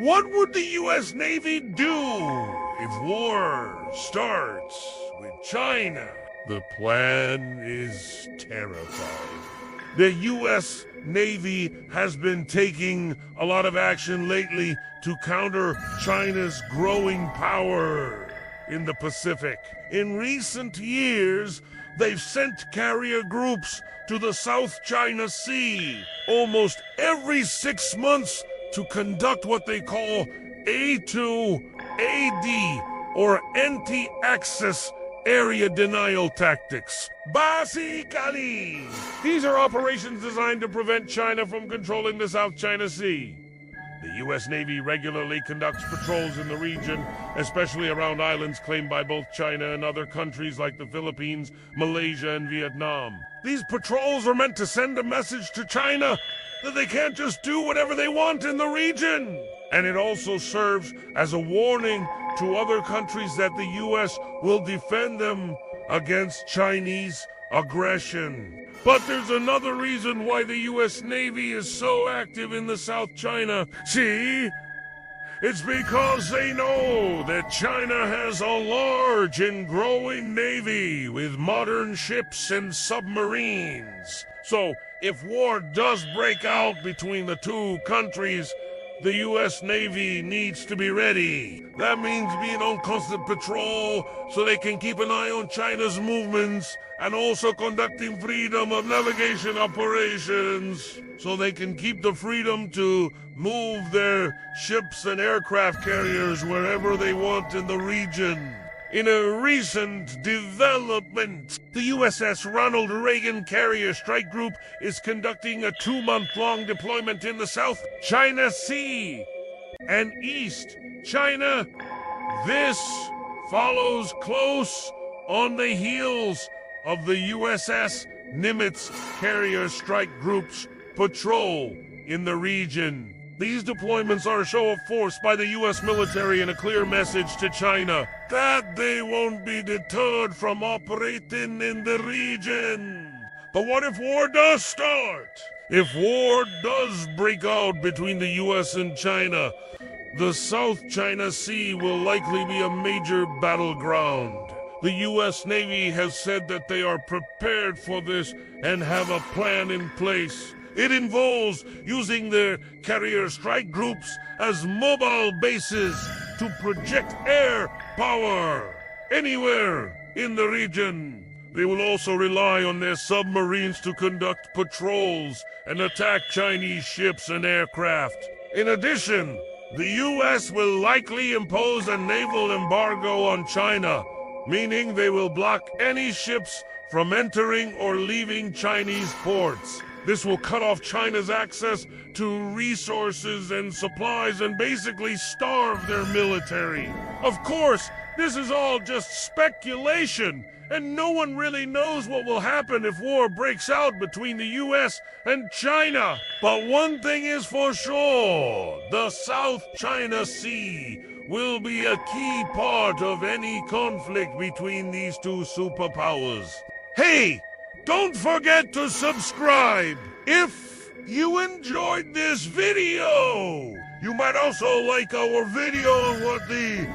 What would the U.S. Navy do if war starts with China? The plan is terrifying. The U.S. Navy has been taking a lot of action lately to counter China's growing power in the Pacific. In recent years, they've sent carrier groups to the South China Sea almost every 6 months to conduct what they call A2AD, or anti-access area denial tactics. Basically, these are operations designed to prevent China from controlling the South China Sea. The U.S. Navy regularly conducts patrols in the region, especially around islands claimed by both China and other countries like the Philippines, Malaysia, and Vietnam. These patrols are meant to send a message to China that they can't just do whatever they want in the region. And it also serves as a warning to other countries that the U.S. will defend them against Chinese aggression. But there's another reason why the U.S. Navy is so active in the South China Sea. It's because they know that China has a large and growing navy with modern ships and submarines. So, if war does break out between the two countries, the U.S. Navy needs to be ready. That means being on constant patrol so they can keep an eye on China's movements, and also conducting freedom of navigation operations so they can keep the freedom to move their ships and aircraft carriers wherever they want in the region. In a recent development, the USS Ronald Reagan Carrier Strike Group is conducting a 2-month-long deployment in the South China Sea and East China. This follows close on the heels of the USS Nimitz Carrier Strike Group's patrol in the region. These deployments are a show of force by the U.S. military and a clear message to China that they won't be deterred from operating in the region. But what if war does start? If war does break out between the U.S. and China, the South China Sea will likely be a major battleground. The U.S. Navy has said that they are prepared for this and have a plan in place. It involves using their carrier strike groups as mobile bases to project air power anywhere in the region. They will also rely on their submarines to conduct patrols and attack Chinese ships and aircraft. In addition, the U.S. will likely impose a naval embargo on China, meaning they will block any ships from entering or leaving Chinese ports. This will cut off China's access to resources and supplies and basically starve their military. Of course, this is all just speculation, and no one really knows what will happen if war breaks out between the U.S. and China. But one thing is for sure, the South China Sea will be a key part of any conflict between these two superpowers. Hey! Don't forget to subscribe if you enjoyed this video. You might also like our video on what the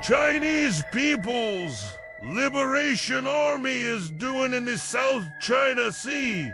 Chinese People's Liberation Army is doing in the South China Sea.